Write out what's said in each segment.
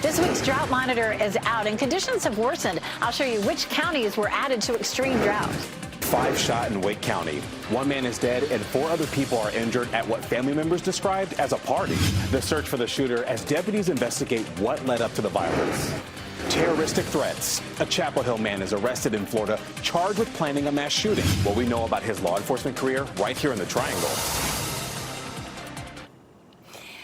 This week's drought monitor is out and conditions have worsened. I'll show you which counties were added to extreme drought. 5 shot in Wake County. 1 man is dead and 4 other people are injured at what family members described as a party. The search for the shooter as deputies investigate what led up to the violence. Terroristic threats. A Chapel Hill man is arrested in Florida, charged with planning a mass shooting. What we know about his law enforcement career right here in the Triangle.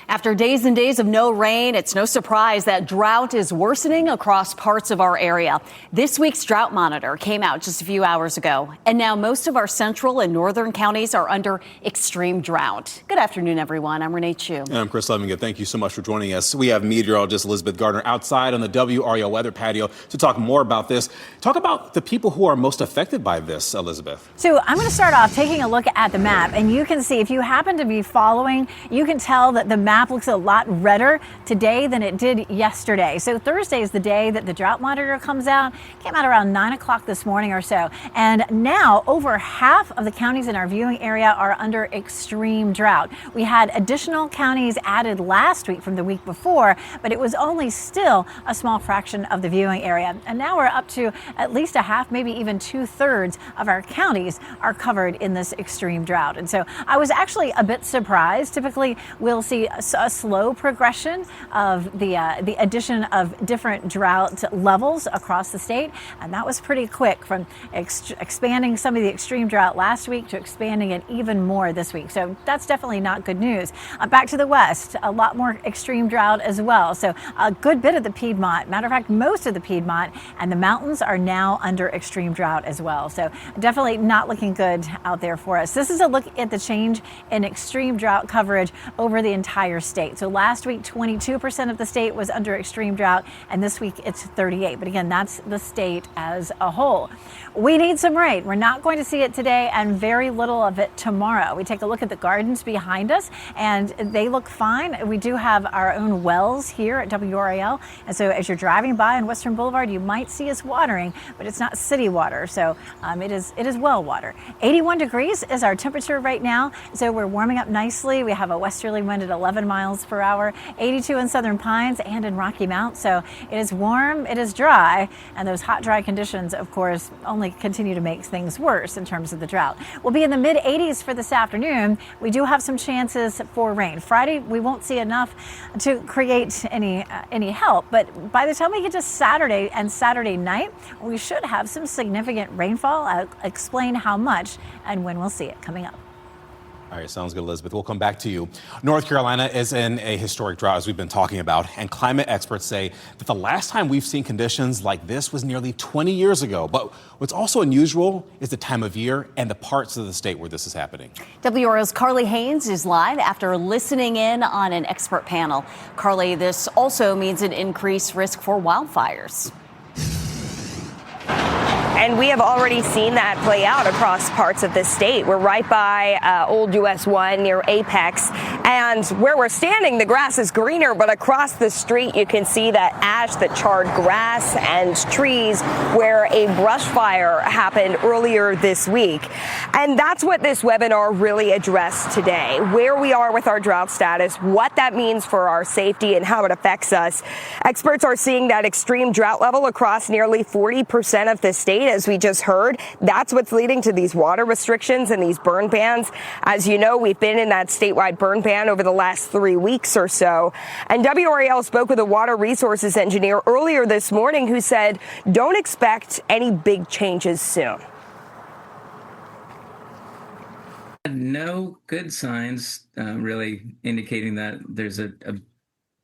After days and days of no rain, it's no surprise that drought is worsening across parts of our area. This week's drought monitor came out just a few hours ago, and now most of our central and northern counties are under extreme drought. Good afternoon, everyone. I'm Renee Chu. And I'm Chris Levingood. Thank you so much for joining us. We have meteorologist Elizabeth Gardner outside on the WRAL weather patio to talk more about this. Talk about the people who are most affected by this, Elizabeth. So I'm going to start off taking a look at the map, and you can see, if you happen to be following, you can tell that the map looks a lot redder today than it did yesterday. So Thursday is the day that the drought monitor comes out. Came out around 9 o'clock this morning or so. And now over half of the counties in our viewing area are under extreme drought. We had additional counties added last week from the week before, but it was only still a small fraction of the viewing area. And now we're up to at least a half, maybe even 2/3 of our counties are covered in this extreme drought. And so I was actually a bit surprised. Typically, we'll see a slow progression of the addition of different drought levels across the state, and that was pretty quick, from expanding some of the extreme drought last week to expanding it even more this week. So that's definitely not good news. Back to the west, a lot more extreme drought as well. So a good bit of the Piedmont, matter of fact, most of the Piedmont and the mountains are now under extreme drought as well. So definitely not looking good out there for us. This is a look at the change in extreme drought coverage over the entire state. So last week, 22% of the state was under extreme drought, and this week it's 38%. But again, that's the state as a whole. We need some rain. We're not going to see it today, and very little of it tomorrow. We take a look at the gardens behind us, and they look fine. We do have our own wells here at WRAL, and so as you're driving by on Western Boulevard, you might see us watering, but it's not city water, so it is well water. 81 degrees is our temperature right now, so we're warming up nicely. We have a westerly wind at 11 miles per hour, 82 in Southern Pines and in Rocky Mount. So it is warm, it is dry, and those hot, dry conditions, of course, only continue to make things worse in terms of the drought. We'll be in the mid 80s for this afternoon. We do have some chances for rain. Friday, we won't see enough to create any help, but by the time we get to Saturday and Saturday night, we should have some significant rainfall. I'll explain how much and when we'll see it coming up. All right, sounds good, Elizabeth. We'll come back to you. North Carolina is in a historic drought, as we've been talking about, and climate experts say that the last time we've seen conditions like this was nearly 20 years ago. But what's also unusual is the time of year and the parts of the state where this is happening. WRAL's Carly Haynes is live after listening in on an expert panel. Carly, this also means an increased risk for wildfires. And we have already seen that play out across parts of the state. We're right by Old US 1 near Apex. And where we're standing, the grass is greener, but across the street, you can see that ash, the charred grass and trees where a brush fire happened earlier this week. And that's what this webinar really addressed today, where we are with our drought status, what that means for our safety and how it affects us. Experts are seeing that extreme drought level across nearly 40% of the state, as we just heard. That's what's leading to these water restrictions and these burn bans. As you know, we've been in that statewide burn ban over the last 3 weeks or so. And WRAL spoke with a water resources engineer earlier this morning who said, don't expect any big changes soon. No good signs really indicating that there's a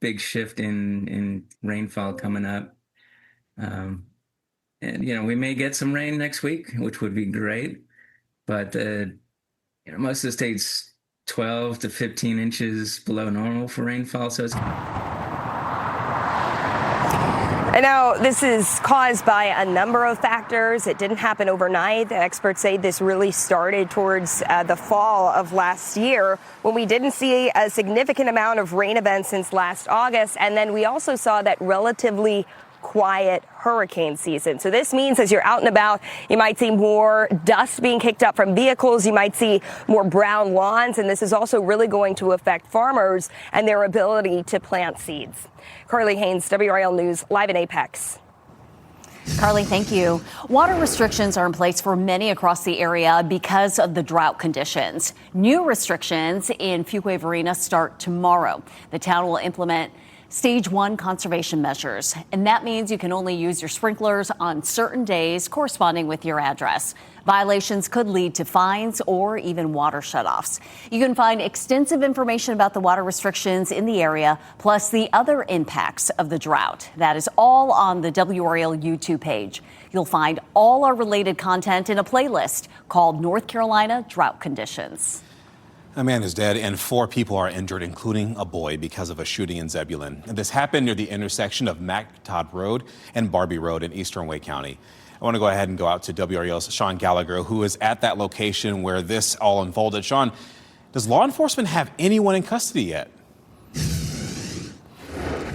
big shift in rainfall coming up. And, we may get some rain next week, which would be great. But, most of the state's 12 to 15 inches below normal for rainfall. So it's... And now this is caused by a number of factors. It didn't happen overnight. The experts say this really started towards the fall of last year when we didn't see a significant amount of rain events since last August. And then we also saw that relatively quiet hurricane season. So this means as you're out and about, you might see more dust being kicked up from vehicles. You might see more brown lawns. And this is also really going to affect farmers and their ability to plant seeds. Carly Haynes, WRAL News, live in Apex. Carly, thank you. Water restrictions are in place for many across the area because of the drought conditions. New restrictions in Fuquay-Varina start tomorrow. The town will implement Stage 1 conservation measures, and that means you can only use your sprinklers on certain days corresponding with your address. Violations could lead to fines or even water shutoffs. You can find extensive information about the water restrictions in the area, plus the other impacts of the drought. That is all on the WRAL YouTube page. You'll find all our related content in a playlist called North Carolina Drought Conditions. A man is dead and 4 people are injured, including a boy, because of a shooting in Zebulon. And this happened near the intersection of MacTodd Road and Barbie Road in eastern Wake County. I want to go ahead and go out to WRAL's Sean Gallagher, who is at that location where this all unfolded. Sean, does law enforcement have anyone in custody yet?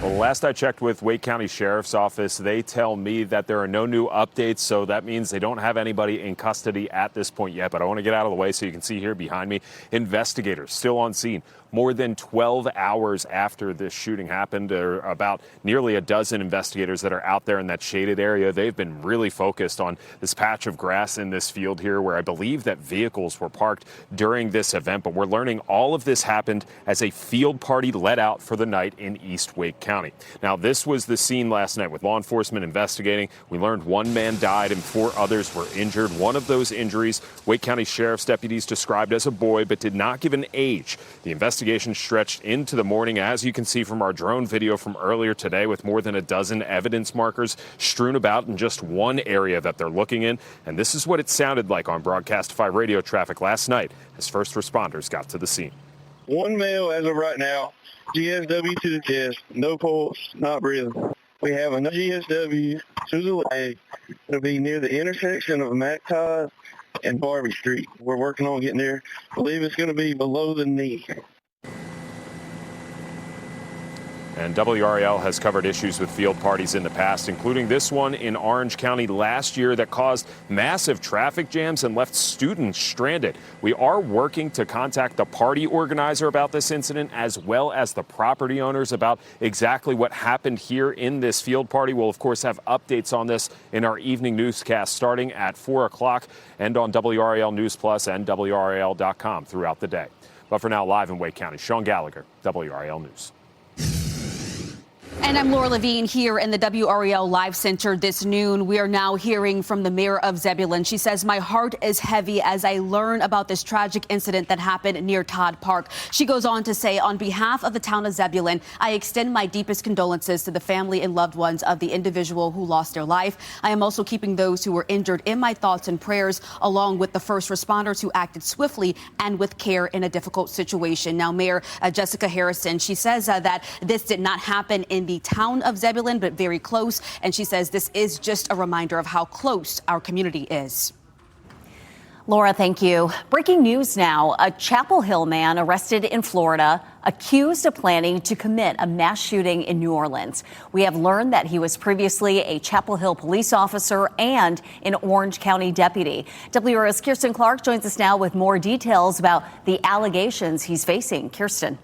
Well, last I checked with Wake County Sheriff's Office, they tell me that there are no new updates, so that means they don't have anybody in custody at this point yet. But I want to get out of the way so you can see here behind me, investigators still on scene. More than 12 hours after this shooting happened, there are about nearly a dozen investigators that are out there in that shaded area. They've been really focused on this patch of grass in this field here where I believe that vehicles were parked during this event. But we're learning all of this happened as a field party let out for the night in East Wake County. Now, this was the scene last night with law enforcement investigating. We learned 1 man died and 4 others were injured. One of those injuries, Wake County Sheriff's deputies described as a boy, but did not give an age. The investigation stretched into the morning, as you can see from our drone video from earlier today, with more than a dozen evidence markers strewn about in just one area that they're looking in. And this is what it sounded like on Broadcastify radio traffic last night as first responders got to the scene. 1 male as of right now, GSW to the chest, no pulse, not breathing. We have another GSW to the leg. It'll be near the intersection of MacTodd and Barbie Street. We're working on getting there. I believe it's going to be below the knee. And WRAL has covered issues with field parties in the past, including this one in Orange County last year that caused massive traffic jams and left students stranded. We are working to contact the party organizer about this incident, as well as the property owners about exactly what happened here in this field party. We'll, of course, have updates on this in our evening newscast starting at 4 o'clock and on WRAL News Plus and WRAL.com throughout the day. But for now, live in Wake County, Sean Gallagher, WRAL News. And I'm Laura Levine here in the WRAL Live Center this noon. We are now hearing from the mayor of Zebulon. She says, "My heart is heavy as I learn about this tragic incident that happened near Todd Park." She goes on to say, "On behalf of the town of Zebulon, I extend my deepest condolences to the family and loved ones of the individual who lost their life. I am also keeping those who were injured in my thoughts and prayers, along with the first responders who acted swiftly and with care in a difficult situation." Now, Mayor Jessica Harrison, she says that this did not happen in the town of Zebulon, but very close. And she says this is just a reminder of how close our community is. Laura, thank you. Breaking news now. A Chapel Hill man arrested in Florida, accused of planning to commit a mass shooting in New Orleans. We have learned that he was previously a Chapel Hill police officer and an Orange County deputy. WRAL's Kirsten Clark joins us now with more details about the allegations he's facing. Kirsten.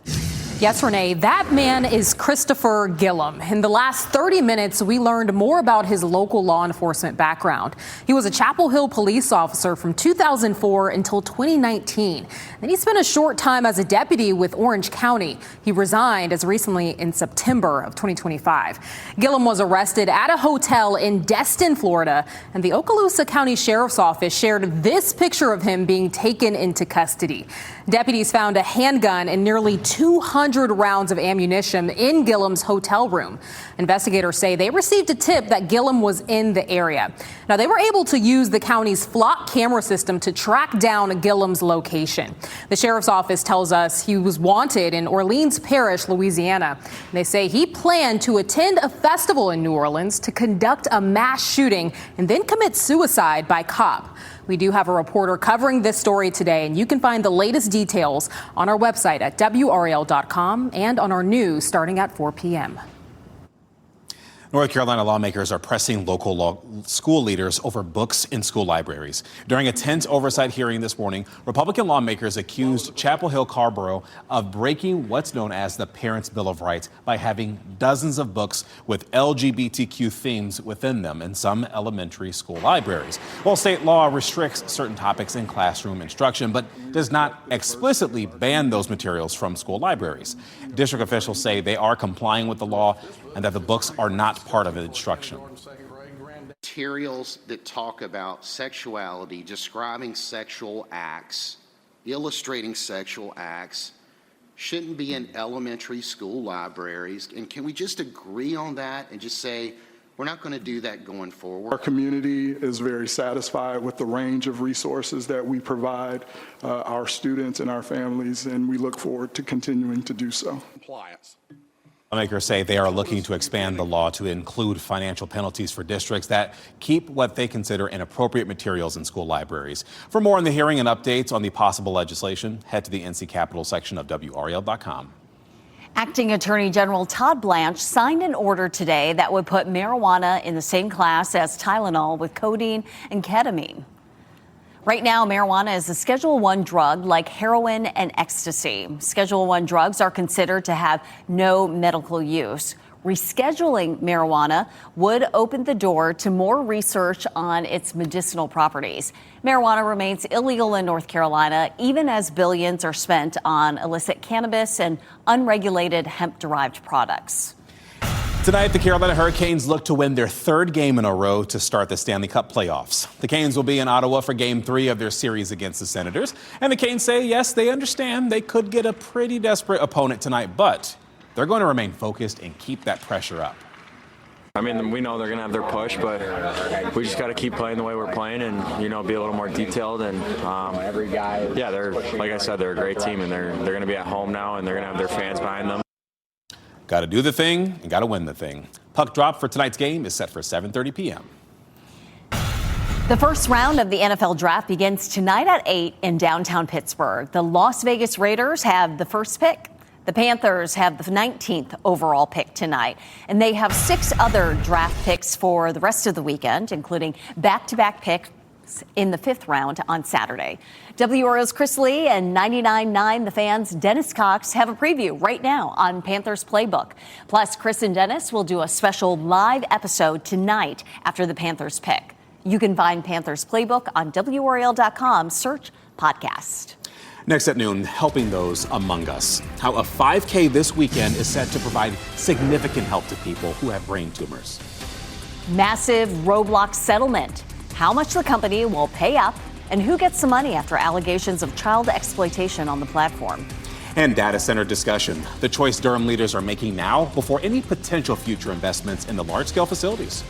Yes, Renee, that man is Christopher Gillum. In the last 30 minutes, we learned more about his local law enforcement background. He was a Chapel Hill police officer from 2004 until 2019. Then he spent a short time as a deputy with Orange County. He resigned as recently in September of 2025. Gillum was arrested at a hotel in Destin, Florida, and the Okaloosa County Sheriff's Office shared this picture of him being taken into custody. Deputies found a handgun and nearly 200 rounds of ammunition in Gillum's hotel room. Investigators say they received a tip that Gillum was in the area. Now, they were able to use the county's flock camera system to track down Gillum's location. The sheriff's office tells us he was wanted in Orleans Parish, Louisiana. They say he planned to attend a festival in New Orleans to conduct a mass shooting and then commit suicide by cop. We do have a reporter covering this story today, and you can find the latest details on our website at WRAL.com and on our news starting at 4 p.m. North Carolina lawmakers are pressing local school leaders over books in school libraries. During a tense oversight hearing this morning, Republican lawmakers accused Chapel Hill Carrboro of breaking what's known as the Parents' Bill of Rights by having dozens of books with LGBTQ themes within them in some elementary school libraries. While state law restricts certain topics in classroom instruction, but does not explicitly ban those materials from school libraries. District officials say they are complying with the law and that the books are not part of the instruction. Materials that talk about sexuality, describing sexual acts, illustrating sexual acts, shouldn't be in elementary school libraries. And can we just agree on that and just say, we're not going to do that going forward? Our community is very satisfied with the range of resources that we provide our students and our families, and we look forward to continuing to do so. Compliance. Lawmakers say they are looking to expand the law to include financial penalties for districts that keep what they consider inappropriate materials in school libraries. For more on the hearing and updates on the possible legislation, head to the NC Capitol section of WRAL.com. Acting Attorney General Todd Blanche signed an order today that would put marijuana in the same class as Tylenol with codeine and ketamine. Right now, marijuana is a Schedule I drug like heroin and ecstasy. Schedule I drugs are considered to have no medical use. Rescheduling marijuana would open the door to more research on its medicinal properties. Marijuana remains illegal in North Carolina, even as billions are spent on illicit cannabis and unregulated hemp-derived products. Tonight, the Carolina Hurricanes look to win their third game in a row to start the Stanley Cup playoffs. The Canes will be in Ottawa for Game 3 of their series against the Senators. And the Canes say, yes, they understand they could get a pretty desperate opponent tonight, but they're going to remain focused and keep that pressure up. I mean, we know they're going to have their push, but we just got to keep playing the way we're playing and, be a little more detailed. And, they're, like I said, they're a great team, and they're going to be at home now, and they're going to have their fans behind them. Got to do the thing and got to win the thing. Puck drop for tonight's game is set for 7:30 p.m. The first round of the NFL draft begins tonight at 8 in downtown Pittsburgh. The Las Vegas Raiders have the first pick. The Panthers have the 19th overall pick tonight, and they have 6 other draft picks for the rest of the weekend, including back-to-back picks in the 5th round on Saturday. WRAL's Chris Lee and 99.9 The Fan's Dennis Cox have a preview right now on Panthers Playbook. Plus, Chris and Dennis will do a special live episode tonight after the Panthers pick. You can find Panthers Playbook on WRAL.com. Search podcast. Next at noon, helping those among us. How a 5K this weekend is set to provide significant help to people who have brain tumors. Massive Roblox settlement. How much the company will pay up and who gets the money after allegations of child exploitation on the platform. And data center discussion. The choice Durham leaders are making now before any potential future investments in the large-scale facilities.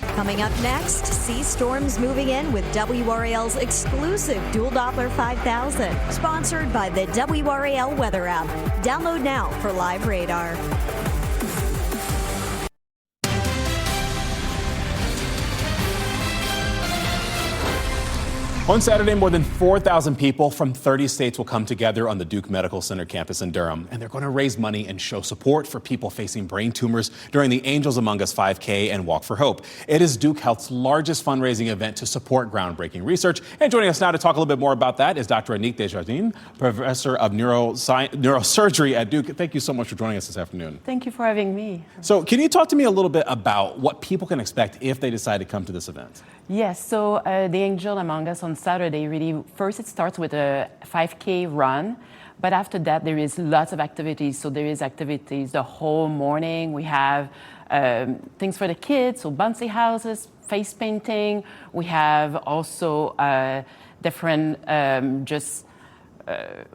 Coming up next, see storms moving in with WRAL's exclusive Dual Doppler 5000, sponsored by the WRAL Weather app. Download now for live radar. On Saturday, more than 4,000 people from 30 states will come together on the Duke Medical Center campus in Durham, and they're going to raise money and show support for people facing brain tumors during the Angels Among Us 5K and Walk for Hope. It is Duke Health's largest fundraising event to support groundbreaking research. And joining us now to talk a little bit more about that is Dr. Anik Desjardins, professor of neurosurgery at Duke. Thank you so much for joining us this afternoon. Thank you for having me. So can you talk to me a little bit about what people can expect if they decide to come to this event? Yes, so the Angel Among Us on Saturday, really, first it starts with a 5K run, but after that there is lots of activities. So there is activities the whole morning. We have things for the kids, so bouncy houses, face painting. We have also different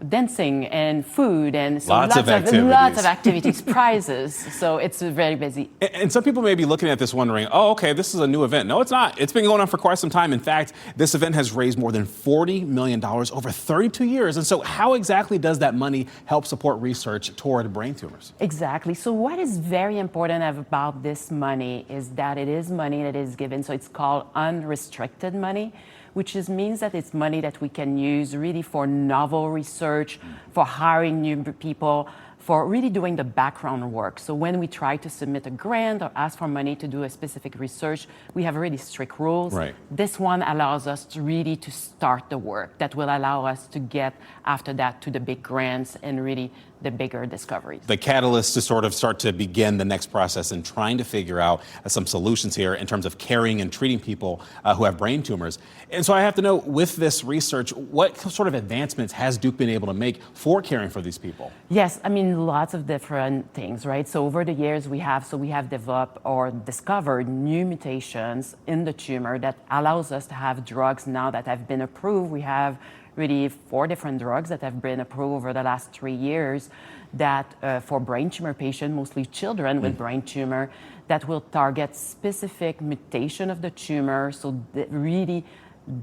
dancing and food and so lots of activities, prizes. So it's very busy. And some people may be looking at this wondering, oh, okay, this is a new event. No, it's not. It's been going on for quite some time. In fact, this event has raised more than $40 million over 32 years. And so how exactly does that money help support research toward brain tumors? Exactly. So what is very important about this money is that it is money that is given. So it's called unrestricted money, which means that it's money that we can use really for novel research, for hiring new people, for really doing the background work. So when we try to submit a grant or ask for money to do a specific research, we have really strict rules. Right. This one allows us to really to start the work that will allow us to get after that to the big grants and really the bigger discoveries. The catalyst to sort of start to begin the next process and trying to figure out some solutions here in terms of caring and treating people who have brain tumors. And so I have to know, with this research, what sort of advancements has Duke been able to make for caring for these people? Yes, I mean, lots of different things, right? So over the years, we have developed or discovered new mutations in the tumor that allows us to have drugs now that have been approved. We have really 4 different drugs that have been approved over the last 3 years that for brain tumor patients, mostly children with brain tumor, that will target specific mutation of the tumor, so really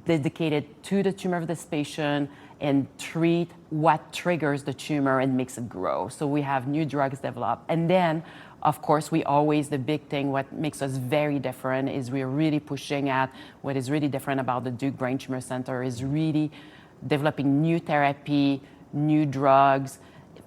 dedicated to the tumor of this patient and treat what triggers the tumor and makes it grow. So we have new drugs developed. And then, of course, the big thing, what makes us very different is we're really pushing at what is really different about the Duke Brain Tumor Center is really developing new therapy, new drugs,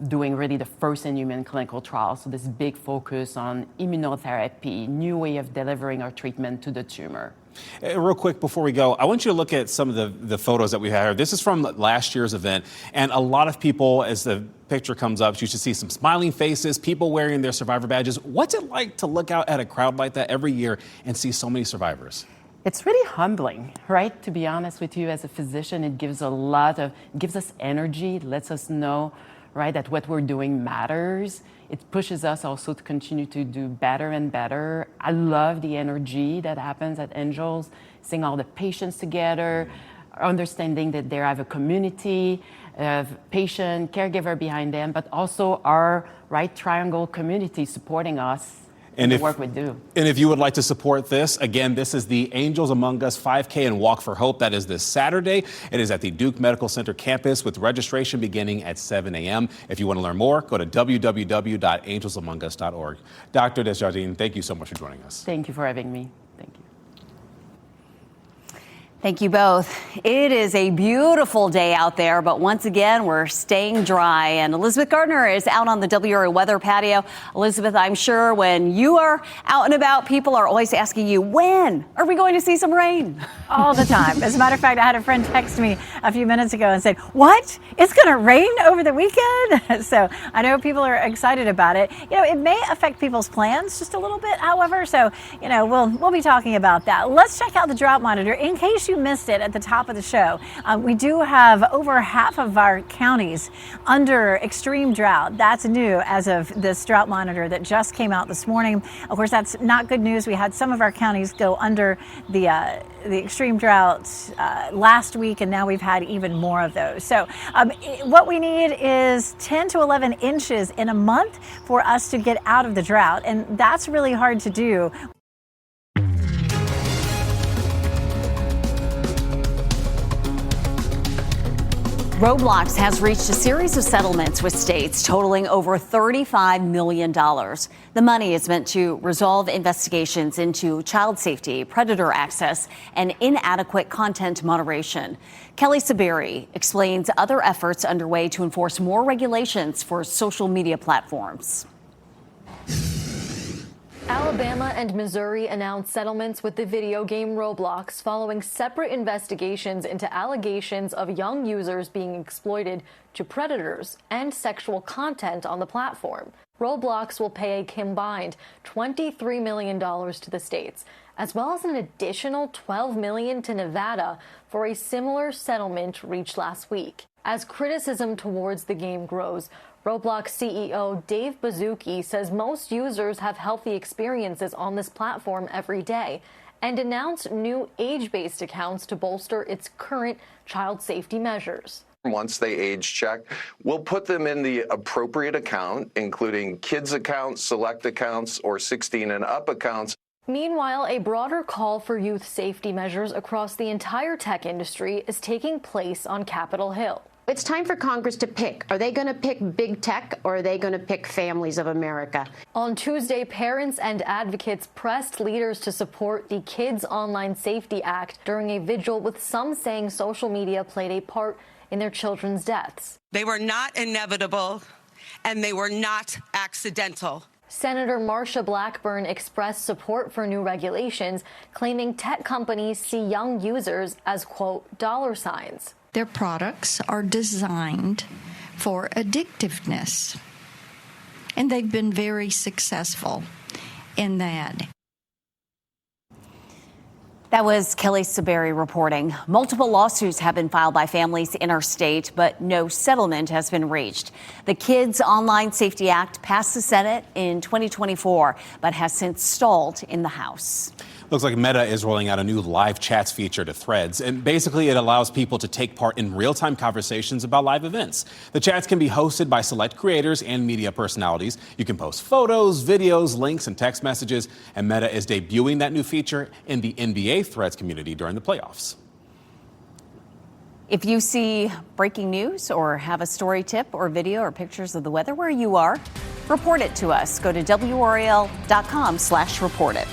doing really the first in human clinical trials. So this big focus on immunotherapy, new way of delivering our treatment to the tumor. Real quick before we go, I want you to look at some of the photos that we have here. This is from last year's event, and a lot of people, as the picture comes up, you should see some smiling faces, people wearing their survivor badges. What's it like to look out at a crowd like that every year and see so many survivors? It's really humbling, right? To be honest with you, as a physician, it gives us energy, it lets us know, right, that what we're doing matters. It pushes us also to continue to do better and better. I love the energy that happens at Angels, seeing all the patients together, understanding that they have a community of patient, caregiver behind them, but also our right triangle community supporting us. And the work we do. And if you would like to support this, again, this is the Angels Among Us 5K and Walk for Hope. That is this Saturday. It is at the Duke Medical Center campus with registration beginning at 7 a.m. If you want to learn more, go to www.angelsamongus.org. Dr. Desjardins, thank you so much for joining us. Thank you for having me. Thank you. Thank you both. It is a beautiful day out there, but once again, we're staying dry. And Elizabeth Gardner is out on the WRAL weather patio. Elizabeth, I'm sure when you are out and about, people are always asking you, when are we going to see some rain? All the time. As a matter of fact, I had a friend text me a few minutes ago and said, what? It's going to rain over the weekend? So I know people are excited about it. You know, it may affect people's plans just a little bit, however. So, you know, we'll be talking about that. Let's check out the drought monitor in case you missed it at the top of the show. We do have over half of our counties under extreme drought. That's new as of this drought monitor that just came out this morning. Of course, that's not good news. We had some of our counties go under the extreme drought last week, and now we've had even more of those. So what we need is 10 to 11 inches in a month for us to get out of the drought, and that's really hard to do. Roblox has reached a series of settlements with states totaling over $35 million. The money is meant to resolve investigations into child safety, predator access, and inadequate content moderation. Kelly Saberi explains other efforts underway to enforce more regulations for social media platforms. Alabama and Missouri announced settlements with the video game Roblox following separate investigations into allegations of young users being exploited to predators and sexual content on the platform. Roblox will pay a combined $23 million to the states, as well as an additional $12 million to Nevada for a similar settlement reached last week. As criticism towards the game grows, Roblox CEO Dave Baszucki says most users have healthy experiences on this platform every day and announced new age-based accounts to bolster its current child safety measures. Once they age check, we'll put them in the appropriate account, including kids accounts, select accounts, or 16 and up accounts. Meanwhile, a broader call for youth safety measures across the entire tech industry is taking place on Capitol Hill. It's time for Congress to pick. Are they going to pick big tech, or are they going to pick families of America? On Tuesday, parents and advocates pressed leaders to support the Kids Online Safety Act during a vigil, with some saying social media played a part in their children's deaths. They were not inevitable, and they were not accidental. Senator Marsha Blackburn expressed support for new regulations, claiming tech companies see young users as, quote, dollar signs. Their products are designed for addictiveness, and they've been very successful in that. That was Kelly Saberi reporting. Multiple lawsuits have been filed by families in our state, but no settlement has been reached. The Kids Online Safety Act passed the Senate in 2024, but has since stalled in the House. Looks like Meta is rolling out a new live chats feature to Threads, and basically it allows people to take part in real-time conversations about live events. The chats can be hosted by select creators and media personalities. You can post photos, videos, links, and text messages, and Meta is debuting that new feature in the NBA Threads community during the playoffs. If you see breaking news or have a story tip or video or pictures of the weather where you are, report it to us. Go to WRAL.com/report it.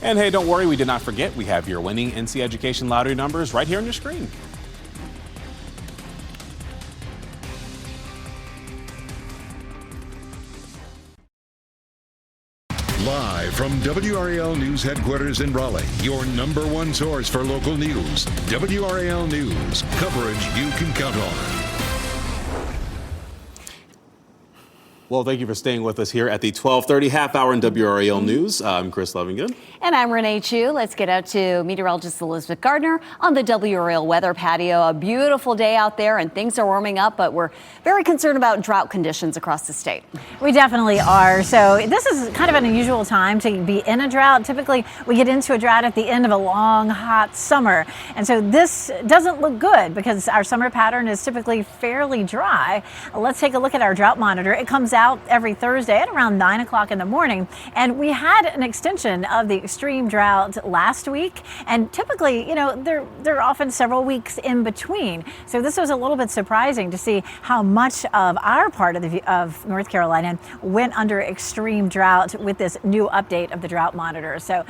And hey, don't worry, we did not forget. We have your winning NC Education lottery numbers right here on your screen. Live from WRAL News headquarters in Raleigh, your number one source for local news. WRAL News, coverage you can count on. Well, thank you for staying with us here at the 12:30 half hour in WRAL News. I'm Chris Lovingood. And I'm Renee Chu. Let's get out to meteorologist Elizabeth Gardner on the WRAL weather patio. A beautiful day out there and things are warming up, but we're very concerned about drought conditions across the state. We definitely are. So this is kind of an unusual time to be in a drought. Typically, we get into a drought at the end of a long, hot summer. And so this doesn't look good because our summer pattern is typically fairly dry. Let's take a look at our drought monitor. It comes out every Thursday at around 9 o'clock in the morning. And we had an extension of the extreme drought last week. And typically, you know, there are often several weeks in between. So this was a little bit surprising to see how much of our part of North Carolina went under extreme drought with this new update of the drought monitor. So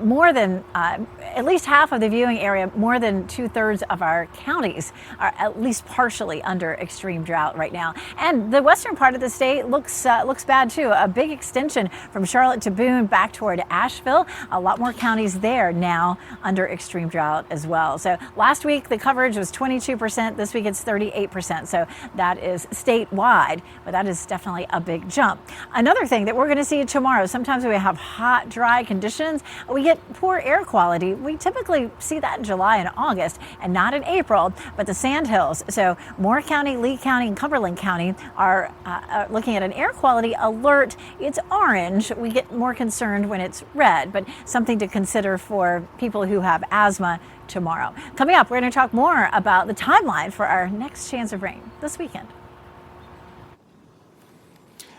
more than at least half of the viewing area, more than 2/3 of our counties are at least partially under extreme drought right now. And the western part of the state looks bad too. A big extension from Charlotte to Boone back toward Asheville. A lot more counties there now under extreme drought as well. So last week the coverage was 22%. This week it's 38%. So that is statewide, but that is definitely a big jump. Another thing that we're going to see tomorrow, sometimes we have hot, dry conditions. We get poor air quality. We typically see that in July and August and not in April, but the Sandhills. So Moore County, Lee County, and Cumberland County are looking at an air quality alert. It's orange. We get more concerned when it's red, but something to consider for people who have asthma tomorrow. Coming up, we're going to talk more about the timeline for our next chance of rain this weekend.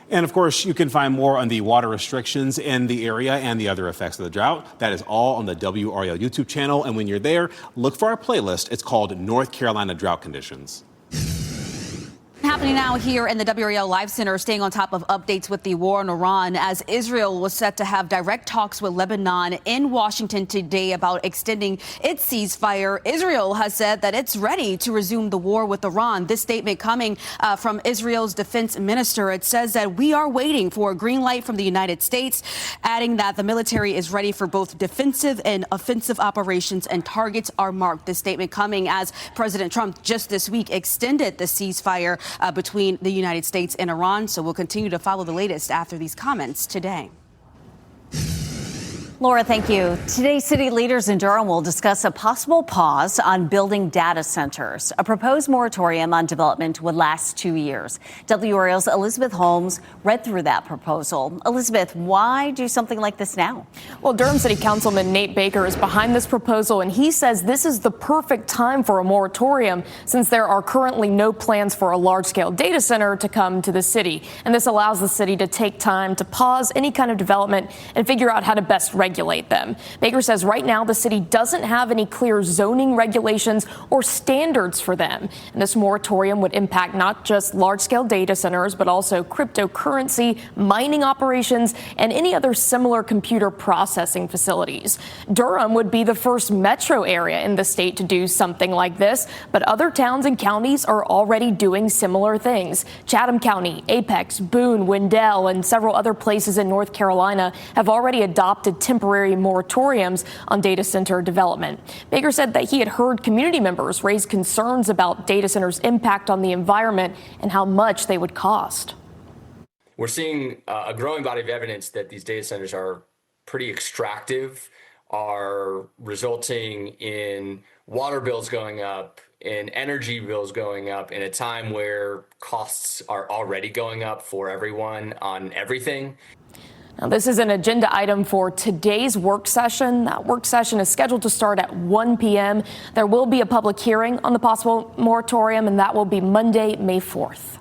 And of course, you can find more on the water restrictions in the area and the other effects of the drought. That is all on the WRAL YouTube channel. And when you're there, look for our playlist. It's called North Carolina Drought Conditions. Happening now here in the WRAL Live Center, staying on top of updates with the war in Iran as Israel was set to have direct talks with Lebanon in Washington today about extending its ceasefire. Israel has said that it's ready to resume the war with Iran. This statement coming from Israel's defense minister. It says that we are waiting for a green light from the United States, adding that the military is ready for both defensive and offensive operations and targets are marked. This statement coming as President Trump just this week extended the ceasefire between the United States and Iran. So we'll continue to follow the latest after these comments today. Laura, thank you. Today, city leaders in Durham will discuss a possible pause on building data centers. A proposed moratorium on development would last 2 years. WRAL's Elizabeth Holmes read through that proposal. Elizabeth, why do something like this now? Well, Durham City Councilman Nate Baker is behind this proposal, and he says this is the perfect time for a moratorium since there are currently no plans for a large-scale data center to come to the city. And this allows the city to take time to pause any kind of development and figure out how to best regulate regulate them. Baker says right now the city doesn't have any clear zoning regulations or standards for them. And this moratorium would impact not just large-scale data centers, but also cryptocurrency, mining operations, and any other similar computer processing facilities. Durham would be the first metro area in the state to do something like this, but other towns and counties are already doing similar things. Chatham County, Apex, Boone, Wendell, and several other places in North Carolina have already adopted temporary moratoriums on data center development. Baker said that he had heard community members raise concerns about data centers' impact on the environment and how much they would cost. We're seeing a growing body of evidence that these data centers are pretty extractive, are resulting in water bills going up, in energy bills going up in a time where costs are already going up for everyone on everything. Now, this is an agenda item for today's work session. That work session is scheduled to start at 1 p.m. There will be a public hearing on the possible moratorium, and that will be Monday, May 4th.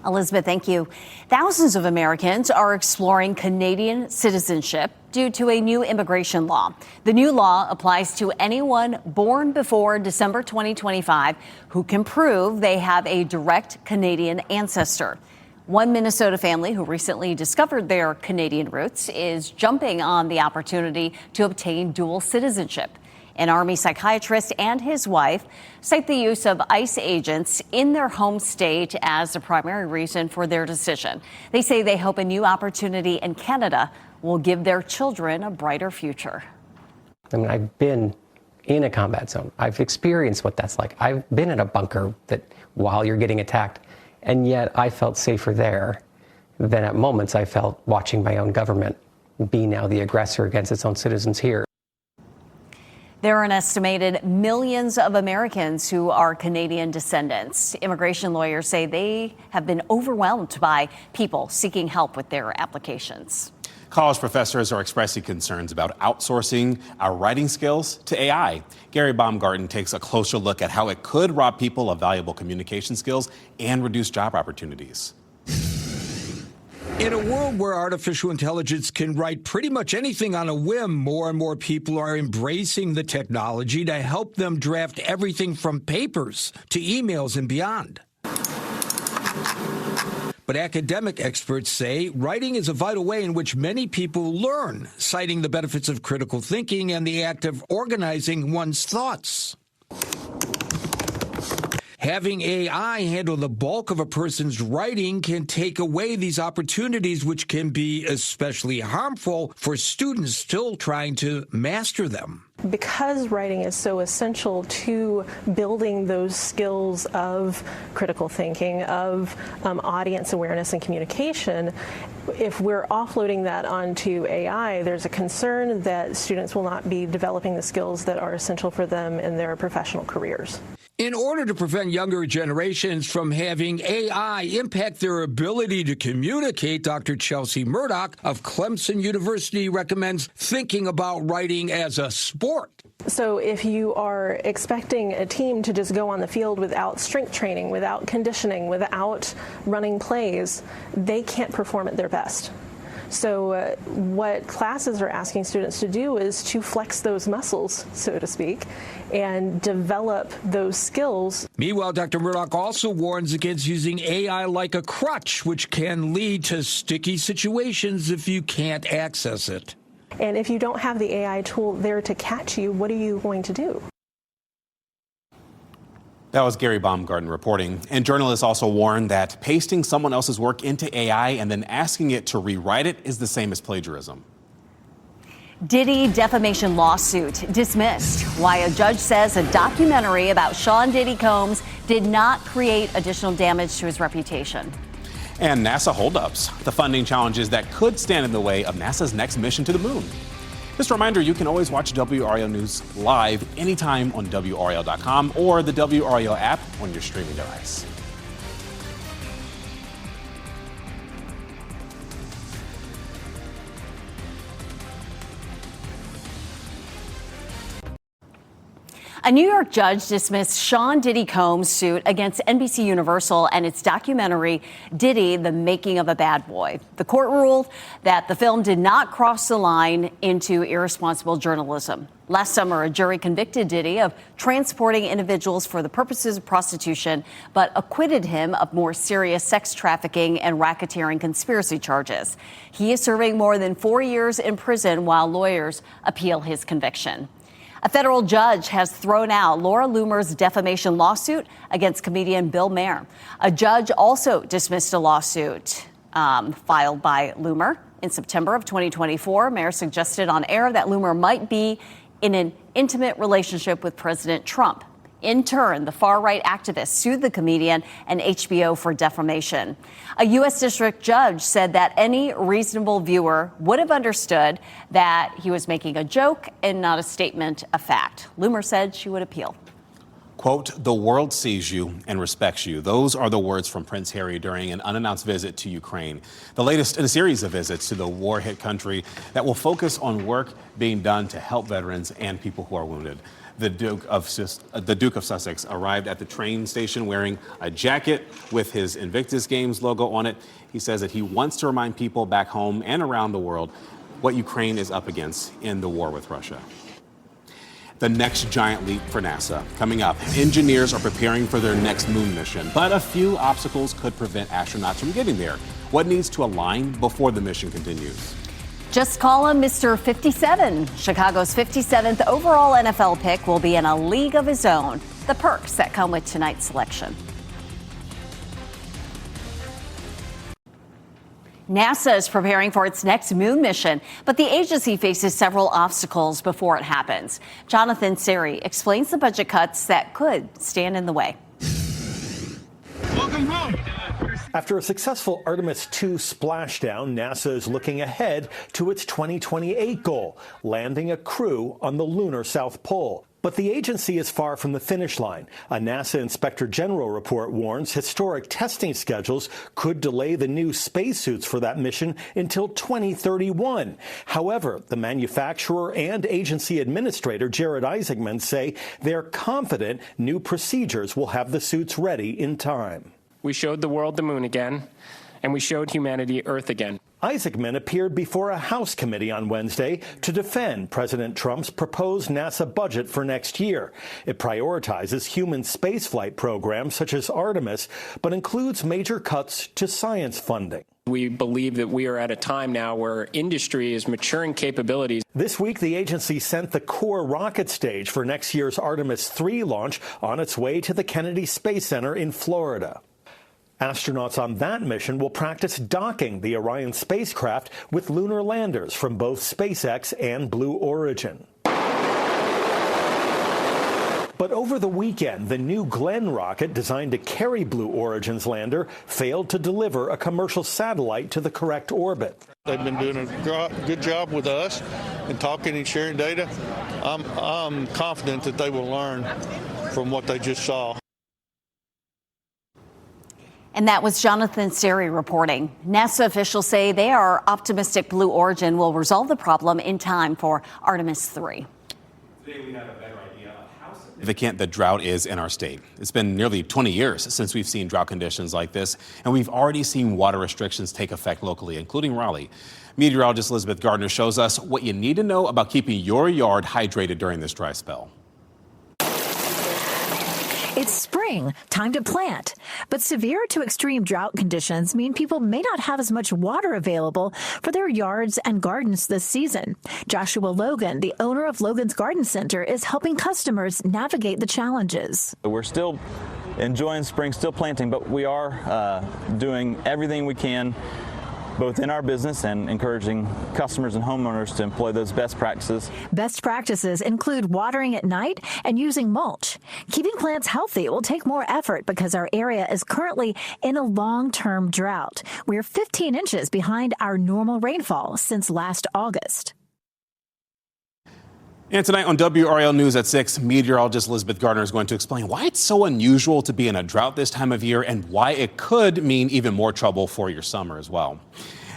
Elizabeth, thank you. Thousands of Americans are exploring Canadian citizenship due to a new immigration law. The new law applies to anyone born before December 2025 who can prove they have a direct Canadian ancestor. One Minnesota family who recently discovered their Canadian roots is jumping on the opportunity to obtain dual citizenship. An Army psychiatrist and his wife cite the use of ICE agents in their home state as the primary reason for their decision. They say they hope a new opportunity in Canada will give their children a brighter future. I mean, I've been in a combat zone. I've experienced what that's like. I've been in a bunker that while you're getting attacked, and yet I felt safer there than at moments I felt watching my own government be now the aggressor against its own citizens here. There are an estimated millions of Americans who are Canadian descendants. Immigration lawyers say they have been overwhelmed by people seeking help with their applications. College professors are expressing concerns about outsourcing our writing skills to AI. Gary Baumgarten takes a closer look at how it could rob people of valuable communication skills and reduce job opportunities. In a world where artificial intelligence can write pretty much anything on a whim, more and more people are embracing the technology to help them draft everything from papers to emails and beyond. But academic experts say writing is a vital way in which many people learn, citing the benefits of critical thinking and the act of organizing one's thoughts. Having AI handle the bulk of a person's writing can take away these opportunities, which can be especially harmful for students still trying to master them. Because writing is so essential to building those skills of critical thinking, of audience awareness and communication, if we're offloading that onto AI, there's a concern that students will not be developing the skills that are essential for them in their professional careers. In order to prevent younger generations from having AI impact their ability to communicate, Dr. Chelsea Murdoch of Clemson University recommends thinking about writing as a sport. So if you are expecting a team to just go on the field without strength training, without conditioning, without running plays, they can't perform at their best. So what classes are asking students to do is to flex those muscles, so to speak, and develop those skills. Meanwhile, Dr. Murdoch also warns against using AI like a crutch, which can lead to sticky situations if you can't access it. And if you don't have the AI tool there to catch you, what are you going to do? That was Gary Baumgarten reporting. And journalists also warn that pasting someone else's work into AI and then asking it to rewrite it is the same as plagiarism. Diddy defamation lawsuit dismissed. Why a judge says a documentary about Sean Diddy Combs did not create additional damage to his reputation. And NASA holdups, the funding challenges that could stand in the way of NASA's next mission to the moon. Just a reminder, you can always watch WRAL News live anytime on WRAL.com or the WRAL app on your streaming device. A New York judge dismissed Sean Diddy Combs' suit against NBC Universal and its documentary, Diddy, The Making of a Bad Boy. The court ruled that the film did not cross the line into irresponsible journalism. Last summer, a jury convicted Diddy of transporting individuals for the purposes of prostitution, but acquitted him of more serious sex trafficking and racketeering conspiracy charges. He is serving more than 4 years in prison while lawyers appeal his conviction. A federal judge has thrown out Laura Loomer's defamation lawsuit against comedian Bill Maher. A judge also dismissed a lawsuit filed by Loomer. In September of 2024, Maher suggested on air that Loomer might be in an intimate relationship with President Trump. In turn, the far-right activist sued the comedian and HBO for defamation. A U.S. district judge said that any reasonable viewer would have understood that he was making a joke and not a statement of fact. Loomer said she would appeal. Quote, "The world sees you and respects you." Those are the words from Prince Harry during an unannounced visit to Ukraine, the latest in a series of visits to the war-hit country that will focus on work being done to help veterans and people who are wounded. The Duke of Sussex arrived at the train station wearing a jacket with his Invictus Games logo on it. He says that he wants to remind people back home and around the world what Ukraine is up against in the war with Russia. The next giant leap for NASA coming up. Engineers are preparing for their next moon mission, but a few obstacles could prevent astronauts from getting there. What needs to align before the mission continues? Just call him Mr. 57. Chicago's 57th overall NFL pick will be in a league of his own. The perks that come with tonight's selection. NASA is preparing for its next moon mission, but the agency faces several obstacles before it happens. Jonathan Seri explains the budget cuts that could stand in the way. Welcome home. After a successful Artemis II splashdown, NASA is looking ahead to its 2028 goal, landing a crew on the lunar South Pole. But the agency is far from the finish line. A NASA Inspector General report warns historic testing schedules could delay the new spacesuits for that mission until 2031. However, the manufacturer and agency administrator, Jared Isaacman, say they're confident new procedures will have the suits ready in time. We showed the world the moon again, and we showed humanity Earth again. Isaacman appeared before a House committee on Wednesday to defend President Trump's proposed NASA budget for next year. It prioritizes human spaceflight programs such as Artemis, but includes major cuts to science funding. We believe that we are at a time now where industry is maturing capabilities. This week, the agency sent the core rocket stage for next year's Artemis III launch on its way to the Kennedy Space Center in Florida. Astronauts on that mission will practice docking the Orion spacecraft with lunar landers from both SpaceX and Blue Origin. But over the weekend, the New Glenn rocket designed to carry Blue Origin's lander failed to deliver a commercial satellite to the correct orbit. They've been doing a good job with us and talking and sharing data. I'm confident that they will learn from what they just saw. And that was Jonathan Seri reporting. NASA officials say they are optimistic Blue Origin will resolve the problem in time for Artemis III. Today we have a better idea of how significant the drought is in our state. It's been nearly 20 years since we've seen drought conditions like this, and we've already seen water restrictions take effect locally, including Raleigh. Meteorologist Elizabeth Gardner shows us what you need to know about keeping your yard hydrated during this dry spell. It's spring, time to plant. But severe to extreme drought conditions mean people may not have as much water available for their yards and gardens this season. Joshua Logan, the owner of Logan's Garden Center, is helping customers navigate the challenges. We're still enjoying spring, still planting, but we are doing everything we can both in our business and encouraging customers and homeowners to employ those best practices. Best practices include watering at night and using mulch. Keeping plants healthy will take more effort because our area is currently in a long-term drought. We're 15 inches behind our normal rainfall since last August. And tonight on WRAL News at 6, meteorologist Elizabeth Gardner is going to explain why it's so unusual to be in a drought this time of year and why it could mean even more trouble for your summer as well.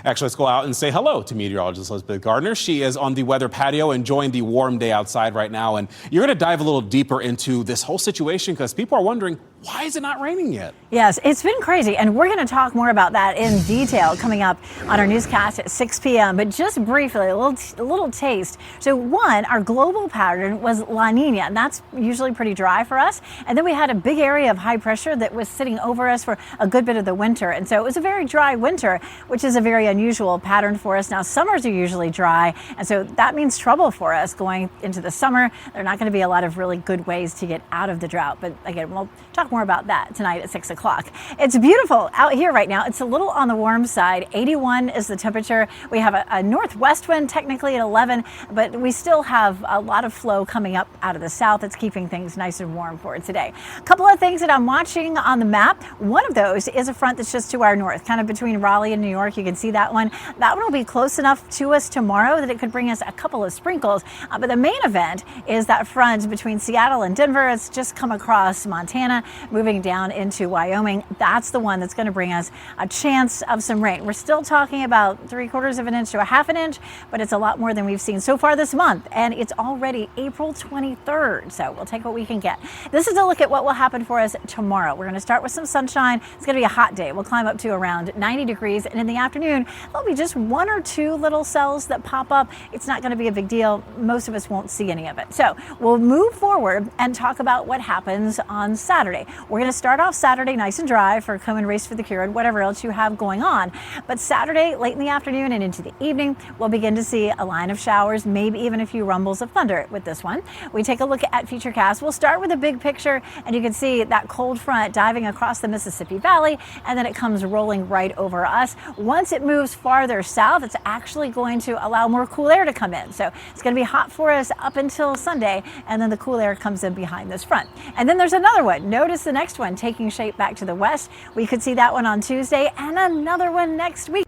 Actually, let's go out and say hello to meteorologist Elizabeth Gardner. She is on the weather patio enjoying the warm day outside right now. And you're going to dive a little deeper into this whole situation because people are wondering, why is it not raining yet? Yes, it's been crazy. And we're going to talk more about that in detail coming up on our newscast at 6 p.m. But just briefly, a little taste. So one, our global pattern was La Nina, and that's usually pretty dry for us. And then we had a big area of high pressure that was sitting over us for a good bit of the winter. And so it was a very dry winter, which is a very unusual pattern for us. Now, summers are usually dry, and so that means trouble for us going into the summer. There are not going to be a lot of really good ways to get out of the drought. But again, we'll talk more about that tonight at 6 o'clock. It's beautiful out here right now. It's a little on the warm side. 81 is the temperature. We have a northwest wind technically at 11, but we still have a lot of flow coming up out of the south. It's keeping things nice and warm for today. A couple of things that I'm watching on the map. One of those is a front that's just to our north, kind of between Raleigh and New York. You can see that one. That one will be close enough to us tomorrow that it could bring us a couple of sprinkles. But the main event is that front between Seattle and Denver. It's just come across Montana, moving down into Wyoming. That's the one that's going to bring us a chance of some rain. We're still talking about 3/4 of an inch to a half an inch, but it's a lot more than we've seen so far this month. And it's already April 23rd. So we'll take what we can get. This is a look at what will happen for us tomorrow. We're going to start with some sunshine. It's going to be a hot day. We'll climb up to around 90 degrees. And in the afternoon, there'll be just one or two little cells that pop up. It's not going to be a big deal. Most of us won't see any of it. So we'll move forward and talk about what happens on Saturday. We're going to start off Saturday nice and dry for Come and Race for the Cure and whatever else you have going on. But Saturday, late in the afternoon and into the evening, we'll begin to see a line of showers, maybe even a few rumbles of thunder with this one. We take a look at Futurecast. We'll start with a big picture, and you can see that cold front diving across the Mississippi Valley, and then it comes rolling right over us. Once it moves farther south, it's actually going to allow more cool air to come in. So it's going to be hot for us up until Sunday, and then the cool air comes in behind this front. And then there's another one. Notice the next one taking shape back to the west. We could see that one on Tuesday and another one next week.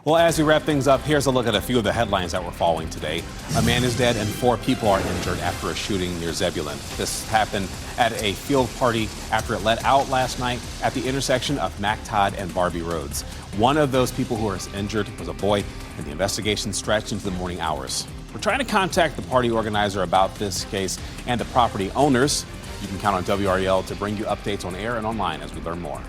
Well, as we wrap things up, here's a look at a few of the headlines that we're following today. A man is dead and 4 people are injured after a shooting near Zebulon. This happened at a field party after it let out last night at the intersection of Mac Todd and Barbie Roads. One of those people who was injured was a boy, and the investigation stretched into the morning hours. We're trying to contact the party organizer about this case and the property owners. You can count on WRAL to bring you updates on air and online as we learn more.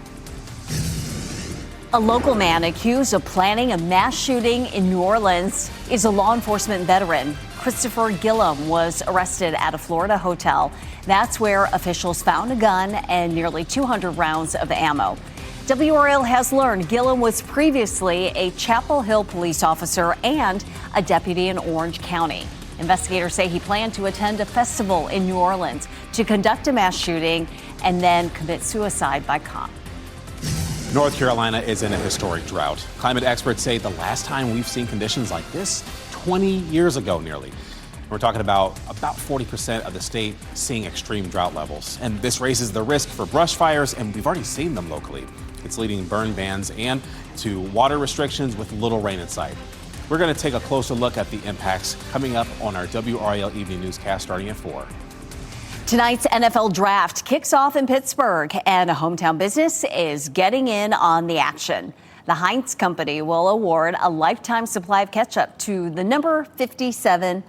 A local man accused of planning a mass shooting in New Orleans is a law enforcement veteran. Christopher Gillum was arrested at a Florida hotel. That's where officials found a gun and nearly 200 rounds of ammo. WRAL has learned Gillum was previously a Chapel Hill police officer and a deputy in Orange County. Investigators say he planned to attend a festival in New Orleans to conduct a mass shooting and then commit suicide by cop. North Carolina is in a historic drought. Climate experts say the last time we've seen conditions like this, 20 years ago nearly. We're talking about 40% of the state seeing extreme drought levels. And this raises the risk for brush fires, and we've already seen them locally. It's leading burn bans and to water restrictions with little rain in sight. We're going to take a closer look at the impacts coming up on our WRAL Evening Newscast starting at 4. Tonight's NFL draft kicks off in Pittsburgh, and a hometown business is getting in on the action. The Heinz Company will award a lifetime supply of ketchup to the number 57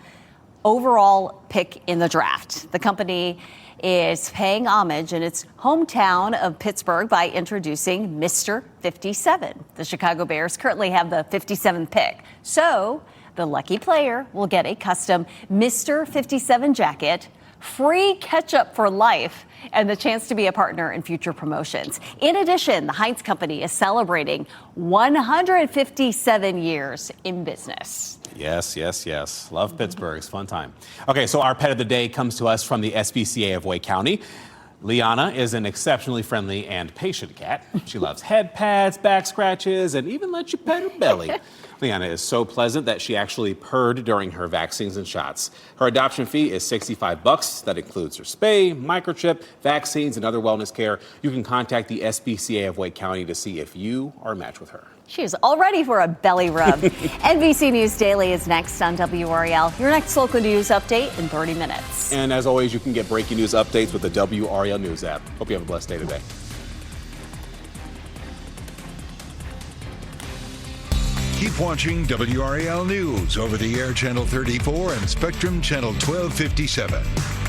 overall pick in the draft. The company is paying homage in its hometown of Pittsburgh by introducing Mr. 57. The Chicago Bears currently have the 57th pick. So the lucky player will get a custom Mr. 57 jacket, free ketchup for life, and the chance to be a partner in future promotions. In addition, the Heinz Company is celebrating 157 years in business. Yes. Love Pittsburgh. It's a fun time. Okay, so our pet of the day comes to us from the SPCA of Wake County. Liana is an exceptionally friendly and patient cat. She loves head pats, back scratches, and even lets you pet her belly. Liana is so pleasant that she actually purred during her vaccines and shots. Her adoption fee is $65. That includes her spay, microchip, vaccines, and other wellness care. You can contact the SPCA of Wake County to see if you are a match with her. She is all ready for a belly rub. NBC News Daily is next on WRAL. Your next local news update in 30 minutes. And as always, you can get breaking news updates with the WRAL News app. Hope you have a blessed day today. Keep watching WRAL News over the air channel 34 and Spectrum channel 1257.